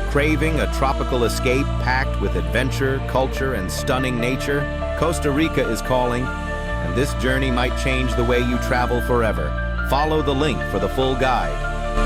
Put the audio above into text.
Craving a tropical escape packed with adventure, culture, and stunning nature? Costa Rica is calling, and this journey might change the way you travel forever. Follow the link for the full guide.